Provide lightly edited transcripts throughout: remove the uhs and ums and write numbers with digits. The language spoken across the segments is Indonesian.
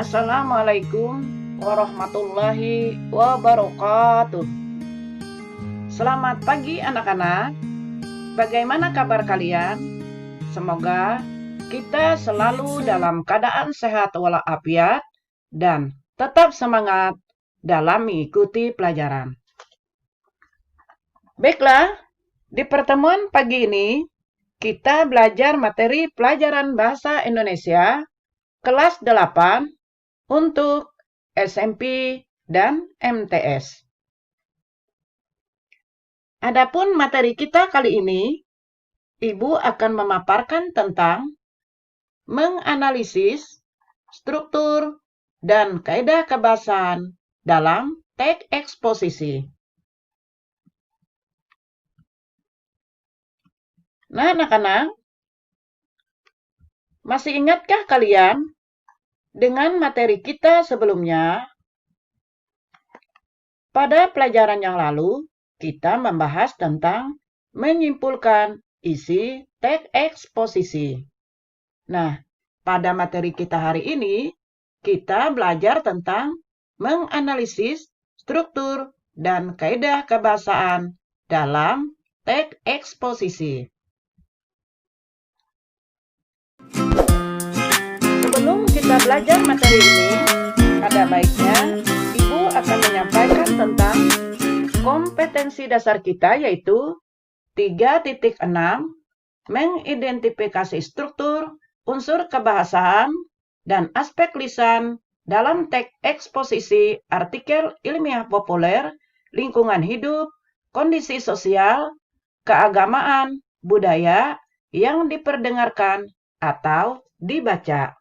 Assalamualaikum warahmatullahi wabarakatuh. Selamat pagi anak-anak. Bagaimana kabar kalian? Semoga kita selalu dalam keadaan sehat walafiat dan tetap semangat dalam mengikuti pelajaran. Baiklah, di pertemuan pagi ini kita belajar materi pelajaran bahasa Indonesia kelas 8 untuk SMP dan MTS. Adapun materi kita kali ini, Ibu akan memaparkan tentang menganalisis struktur dan kaidah kebahasaan dalam teks eksposisi. Nah, anak-anak, masih ingatkah kalian dengan materi kita sebelumnya? Pada pelajaran yang lalu, kita membahas tentang menyimpulkan isi teks eksposisi. Nah, pada materi kita hari ini, kita belajar tentang menganalisis struktur dan kaidah kebahasaan dalam teks eksposisi. Sebelum kita belajar materi ini, ada baiknya Ibu akan menyampaikan tentang kompetensi dasar kita, yaitu 3.6, mengidentifikasi struktur, unsur kebahasaan, dan aspek lisan dalam teks eksposisi artikel ilmiah populer, lingkungan hidup, kondisi sosial, keagamaan, budaya yang diperdengarkan atau dibaca.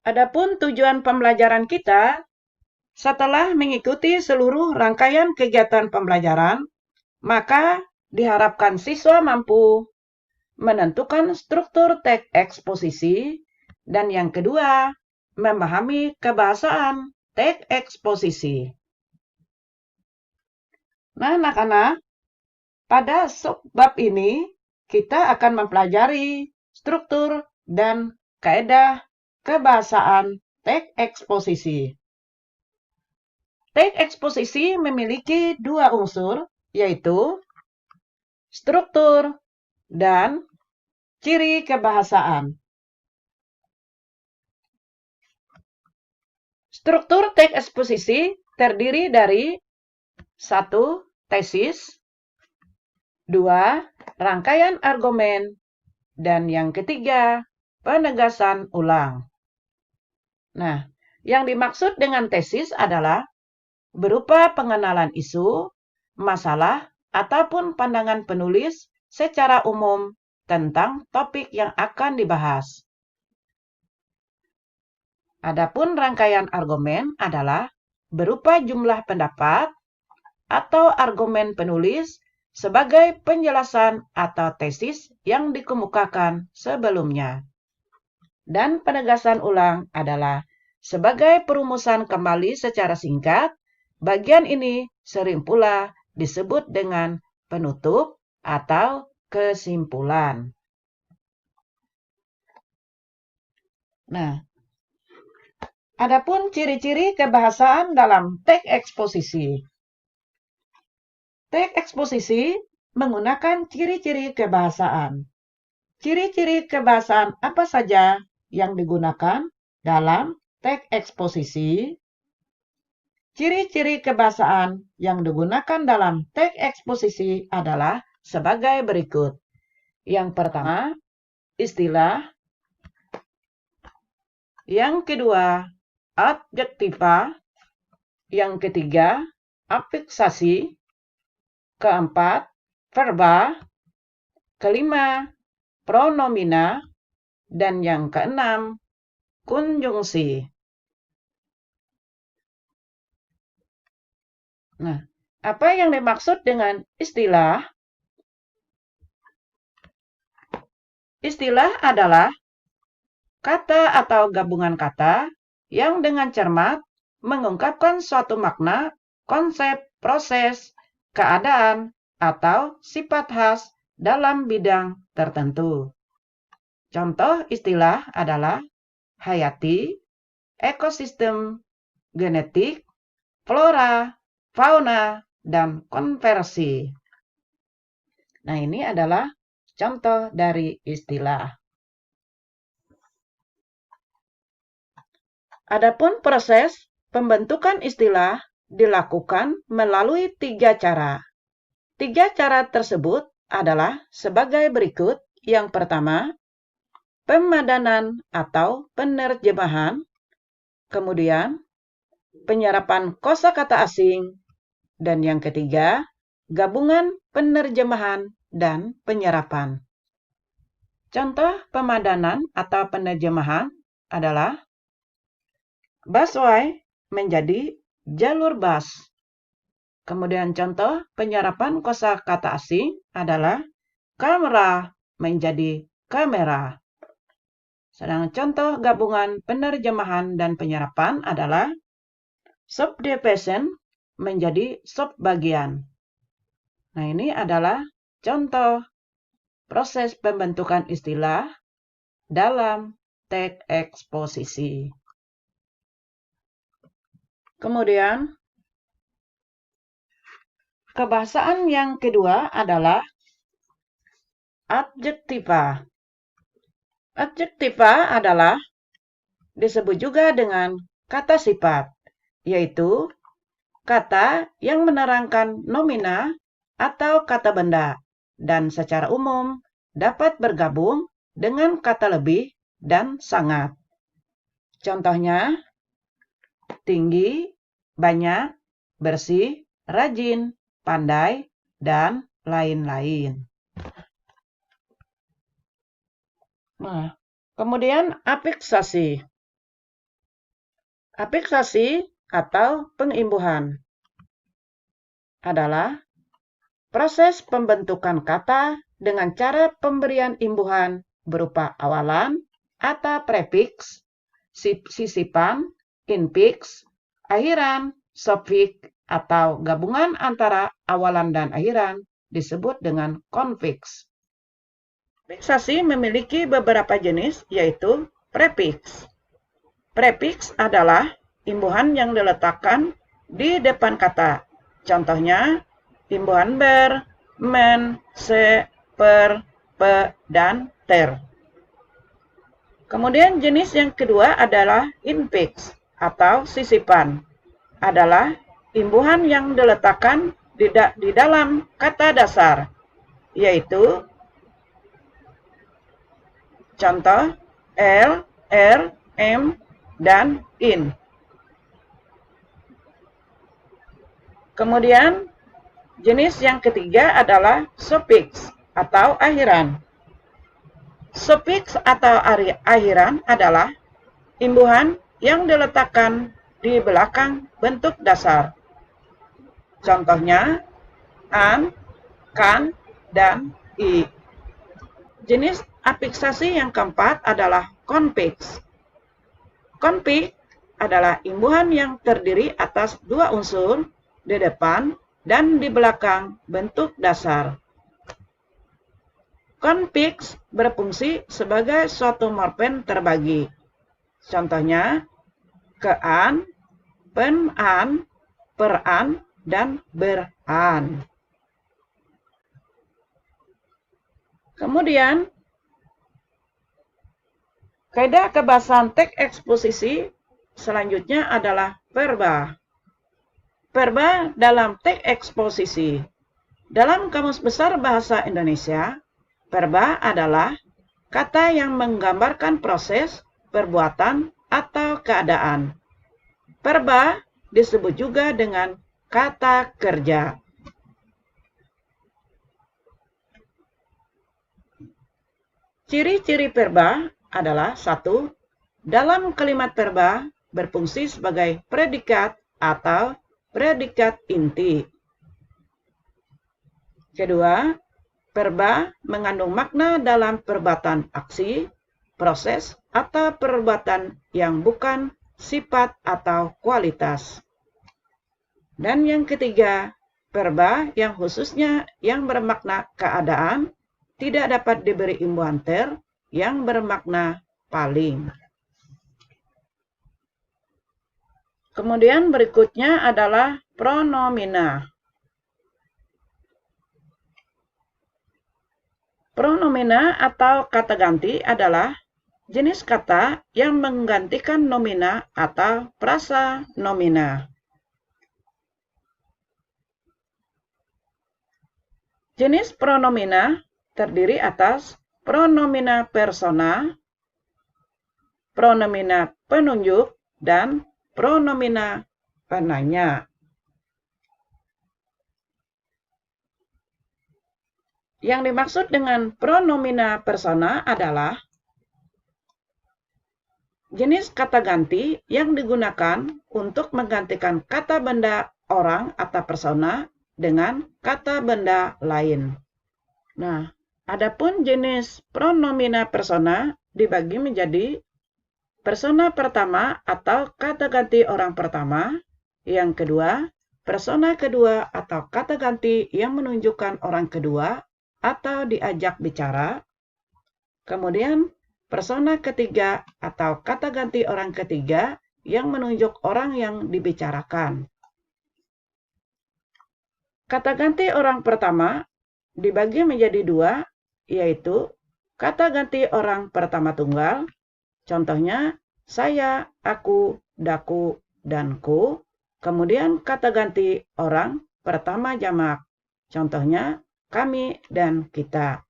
Adapun tujuan pembelajaran kita, setelah mengikuti seluruh rangkaian kegiatan pembelajaran, maka diharapkan siswa mampu menentukan struktur teks eksposisi, dan yang kedua, memahami kebahasaan teks eksposisi. Nah, anak-anak, pada subbab ini kita akan mempelajari struktur dan kaidah kebahasaan teks eksposisi. Teks eksposisi memiliki dua unsur, yaitu struktur dan ciri kebahasaan. Struktur teks eksposisi terdiri dari 1. Tesis, 2. Rangkaian argumen, dan yang ketiga, penegasan ulang. Nah, yang dimaksud dengan tesis adalah berupa pengenalan isu, masalah, ataupun pandangan penulis secara umum tentang topik yang akan dibahas. Adapun rangkaian argumen adalah berupa jumlah pendapat atau argumen penulis sebagai penjelasan atau tesis yang dikemukakan sebelumnya. Dan penegasan ulang adalah sebagai perumusan kembali secara singkat. Bagian ini sering pula disebut dengan penutup atau kesimpulan. Nah, adapun ciri-ciri kebahasaan dalam teks eksposisi. Teks eksposisi menggunakan ciri-ciri kebahasaan. Ciri-ciri kebahasaan apa saja yang digunakan dalam teks eksposisi? Ciri-ciri kebahasaan yang digunakan dalam teks eksposisi adalah sebagai berikut. Yang pertama, istilah. Yang kedua, adjektiva. Yang ketiga, afiksasi. Keempat, verba. Kelima, pronomina. Dan yang keenam, konjungsi. Nah, apa yang dimaksud dengan istilah? Istilah adalah kata atau gabungan kata yang dengan cermat mengungkapkan suatu makna, konsep, proses, keadaan, atau sifat khas dalam bidang tertentu. Contoh istilah adalah hayati, ekosistem, genetik, flora, fauna, dan konversi. Nah, ini adalah contoh dari istilah. Adapun proses pembentukan istilah dilakukan melalui 3 cara. 3 cara tersebut adalah sebagai berikut. Yang pertama, pemadanan atau penerjemahan, kemudian penyerapan kosakata asing, dan yang ketiga, gabungan penerjemahan dan penyerapan. Contoh pemadanan atau penerjemahan adalah busway menjadi jalur bus. Kemudian contoh penyerapan kosakata asing adalah kamera menjadi kamera. Sedang contoh gabungan penerjemahan dan penyerapan adalah subdivision menjadi subbagian. Nah, ini adalah contoh proses pembentukan istilah dalam teks eksposisi. Kemudian, kebahasaan yang kedua adalah adjektiva. Adjektiva adalah disebut juga dengan kata sifat, yaitu kata yang menerangkan nomina atau kata benda, dan secara umum dapat bergabung dengan kata lebih dan sangat. Contohnya, tinggi, banyak, bersih, rajin, pandai, dan lain-lain. Nah, kemudian afiksasi. Afiksasi atau pengimbuhan adalah proses pembentukan kata dengan cara pemberian imbuhan berupa awalan atau prefiks, sisipan, infiks, akhiran, sufiks, atau gabungan antara awalan dan akhiran disebut dengan konfiks. Afiksasi memiliki beberapa jenis, yaitu prefiks. Prefiks adalah imbuhan yang diletakkan di depan kata. Contohnya, imbuhan ber, men, se, per, pe, dan ter. Kemudian jenis yang kedua adalah infiks atau sisipan. Adalah imbuhan yang diletakkan di dalam kata dasar, yaitu contoh L, R, M, dan in. Kemudian jenis yang ketiga adalah sufiks atau akhiran. Sufiks atau akhiran adalah imbuhan yang diletakkan di belakang bentuk dasar. Contohnya an, kan, dan i. Jenis afiksasi yang keempat adalah konfiks. Konfiks adalah imbuhan yang terdiri atas 2 unsur di depan dan di belakang bentuk dasar. Konfiks berfungsi sebagai suatu morfem terbagi. Contohnya kean, penan, peran, dan beran. Kemudian, kaidah kebahasaan teks eksposisi selanjutnya adalah verba. Verba dalam teks eksposisi. Dalam Kamus Besar Bahasa Indonesia, verba adalah kata yang menggambarkan proses, perbuatan, atau keadaan. Verba disebut juga dengan kata kerja. Ciri-ciri verba adalah 1. Dalam kalimat verba berfungsi sebagai predikat atau predikat inti. Kedua, verba mengandung makna dalam perbuatan aksi, proses, atau perbuatan yang bukan sifat atau kualitas. Dan yang ketiga, verba yang khususnya yang bermakna keadaan tidak dapat diberi imbuhan ter yang bermakna paling. Kemudian berikutnya adalah pronomina. Pronomina atau kata ganti adalah jenis kata yang menggantikan nomina atau frasa nomina. Jenis pronomina terdiri atas pronomina persona, pronomina penunjuk, dan pronomina penanya. Yang dimaksud dengan pronomina persona adalah jenis kata ganti yang digunakan untuk menggantikan kata benda orang atau persona dengan kata benda lain. Nah, adapun jenis pronomina persona dibagi menjadi persona pertama atau kata ganti orang pertama, yang kedua, persona kedua atau kata ganti yang menunjukkan orang kedua atau diajak bicara, kemudian persona ketiga atau kata ganti orang ketiga yang menunjuk orang yang dibicarakan. Kata ganti orang pertama dibagi menjadi dua, yaitu kata ganti orang pertama tunggal, contohnya saya, aku, daku, dan ku. Kemudian kata ganti orang pertama jamak, contohnya kami dan kita.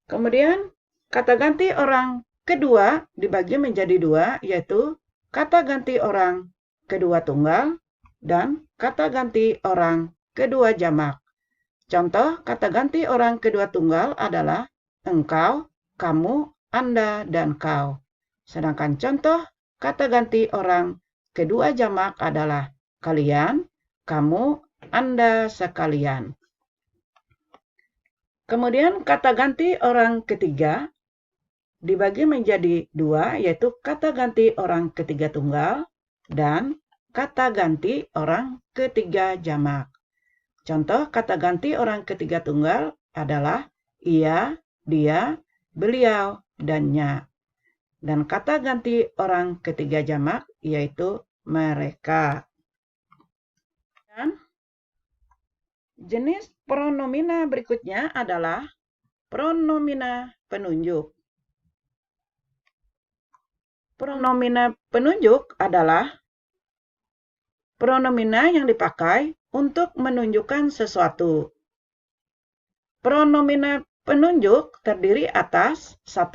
Kemudian kata ganti orang kedua dibagi menjadi dua, yaitu kata ganti orang kedua tunggal dan kata ganti orang kedua jamak. Contoh kata ganti orang kedua tunggal adalah engkau, kamu, Anda, dan kau. Sedangkan contoh kata ganti orang kedua jamak adalah kalian, kamu, Anda sekalian. Kemudian kata ganti orang ketiga dibagi menjadi dua, yaitu kata ganti orang ketiga tunggal dan kata ganti orang ketiga jamak. Contoh kata ganti orang ketiga tunggal adalah ia, dia, beliau, dan nya. Dan kata ganti orang ketiga jamak yaitu mereka. Dan jenis pronomina berikutnya adalah pronomina penunjuk. Pronomina penunjuk adalah pronomina yang dipakai untuk menunjukkan sesuatu. Pronomina penunjuk terdiri atas 1.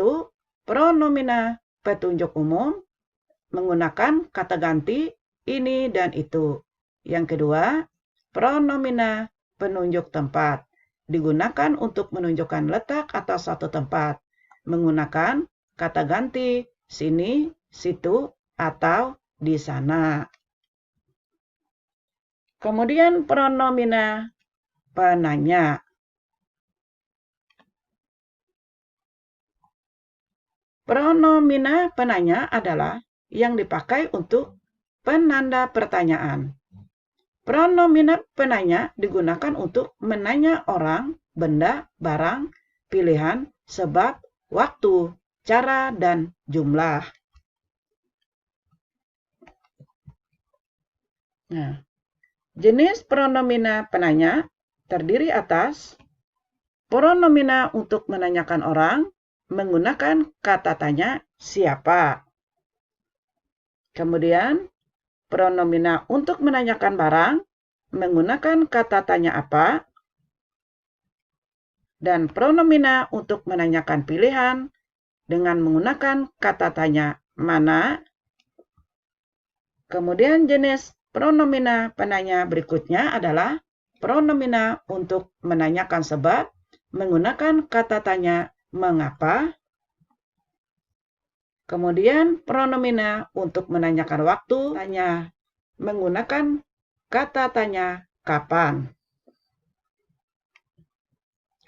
Pronomina petunjuk umum menggunakan kata ganti ini dan itu. Yang kedua, pronomina penunjuk tempat digunakan untuk menunjukkan letak atau suatu tempat menggunakan kata ganti sini, situ, atau di sana. Kemudian pronomina penanya. Pronomina penanya adalah yang dipakai untuk penanda pertanyaan. Pronomina penanya digunakan untuk menanya orang, benda, barang, pilihan, sebab, waktu, cara, dan jumlah. Nah, jenis pronomina penanya terdiri atas pronomina untuk menanyakan orang menggunakan kata tanya siapa. Kemudian, pronomina untuk menanyakan barang menggunakan kata tanya apa. Dan pronomina untuk menanyakan pilihan dengan menggunakan kata tanya mana. Kemudian jenis pronomina penanya berikutnya adalah pronomina untuk menanyakan sebab menggunakan kata tanya mengapa. Kemudian pronomina untuk menanyakan waktu tanya menggunakan kata tanya kapan.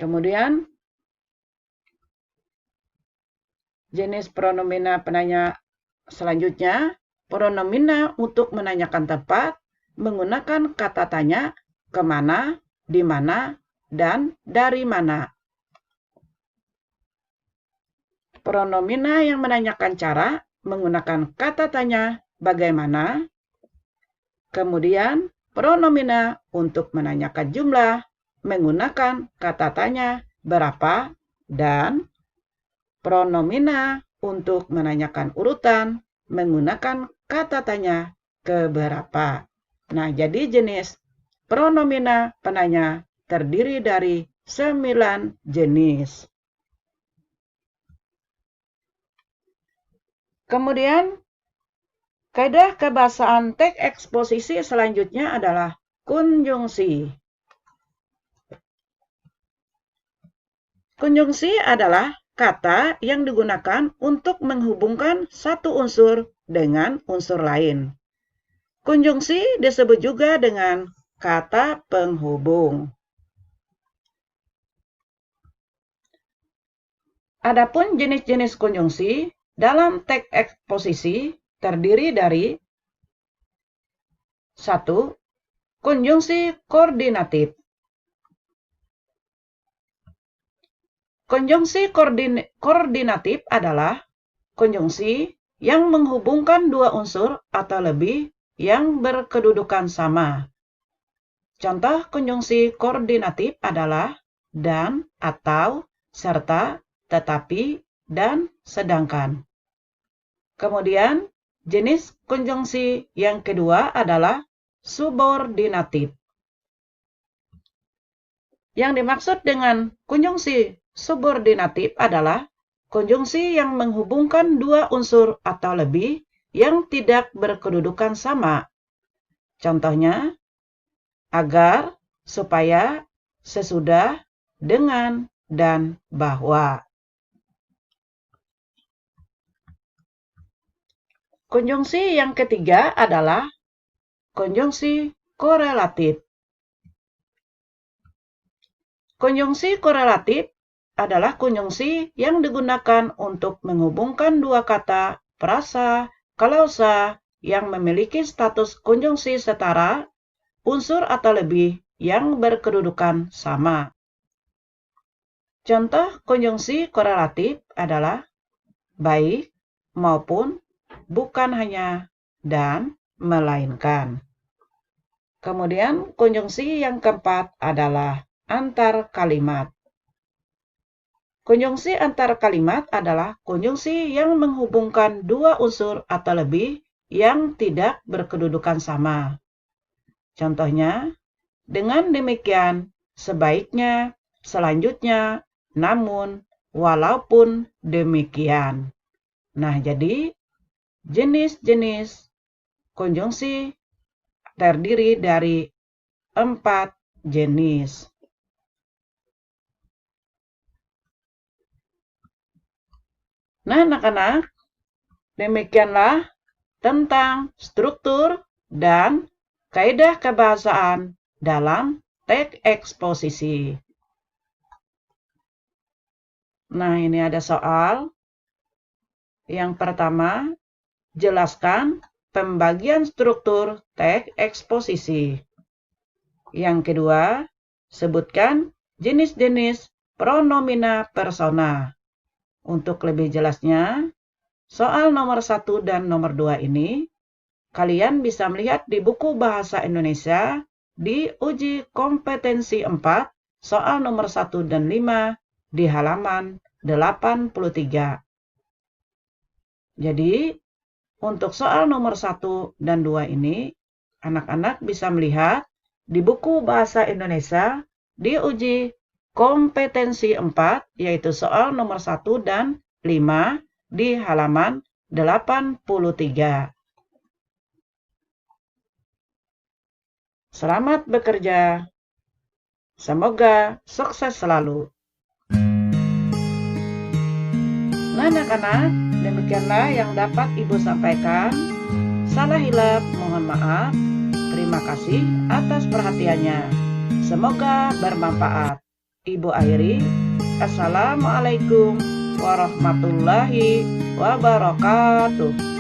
Kemudian jenis pronomina penanya selanjutnya, pronomina untuk menanyakan tempat menggunakan kata tanya kemana, di mana, dan dari mana. Pronomina yang menanyakan cara menggunakan kata tanya bagaimana. Kemudian, pronomina untuk menanyakan jumlah menggunakan kata tanya berapa, dan pronomina untuk menanyakan urutan menggunakan kata tanya keberapa. Nah, jadi jenis pronomina penanya terdiri dari 9 jenis. Kemudian, kaidah kebahasaan teks eksposisi selanjutnya adalah konjungsi. Konjungsi adalah kata yang digunakan untuk menghubungkan satu unsur dengan unsur lain. Konjungsi disebut juga dengan kata penghubung. Adapun jenis-jenis konjungsi dalam teks eksposisi terdiri dari 1. Konjungsi koordinatif. Konjungsi koordinatif adalah konjungsi yang menghubungkan dua unsur atau lebih yang berkedudukan sama. Contoh konjungsi koordinatif adalah dan, atau, serta, tetapi, dan sedangkan. Kemudian, jenis konjungsi yang kedua adalah subordinatif. Yang dimaksud dengan konjungsi subordinatif adalah konjungsi yang menghubungkan dua unsur atau lebih yang tidak berkedudukan sama. Contohnya, agar, supaya, sesudah, dengan, dan bahwa. Konjungsi yang ketiga adalah konjungsi korelatif. Konjungsi korelatif adalah konjungsi yang digunakan untuk menghubungkan dua kata, frasa, klausa yang memiliki status konjungsi setara, unsur atau lebih yang berkedudukan sama. Contoh konjungsi korelatif adalah baik, maupun, bukan hanya, dan melainkan. Kemudian konjungsi yang keempat adalah antar kalimat. Konjungsi antar kalimat adalah konjungsi yang menghubungkan dua unsur atau lebih yang tidak berkedudukan sama. Contohnya, dengan demikian, sebaiknya, selanjutnya, namun, walaupun demikian. Nah, jadi jenis-jenis konjungsi terdiri dari 4 jenis. Nah, anak-anak, demikianlah tentang struktur dan kaidah kebahasaan dalam teks eksposisi. Nah, ini ada soal. Yang pertama, jelaskan pembagian struktur teks eksposisi. Yang kedua, sebutkan jenis-jenis pronomina persona. Untuk lebih jelasnya, soal nomor 1 dan nomor 2 ini, kalian bisa melihat di buku Bahasa Indonesia di uji kompetensi 4, soal nomor 1 dan 5 di halaman 83. Jadi, untuk soal nomor 1 dan 2 ini, anak-anak bisa melihat di buku Bahasa Indonesia di uji kompetensi 4, yaitu soal nomor 1 dan 5 di halaman 83. Selamat bekerja. Semoga sukses selalu. Nah, anak-anak, demikianlah yang dapat Ibu sampaikan. Salah hilap, mohon maaf. Terima kasih atas perhatiannya. Semoga bermanfaat. Ibu akhiri, Assalamualaikum warahmatullahi wabarakatuh.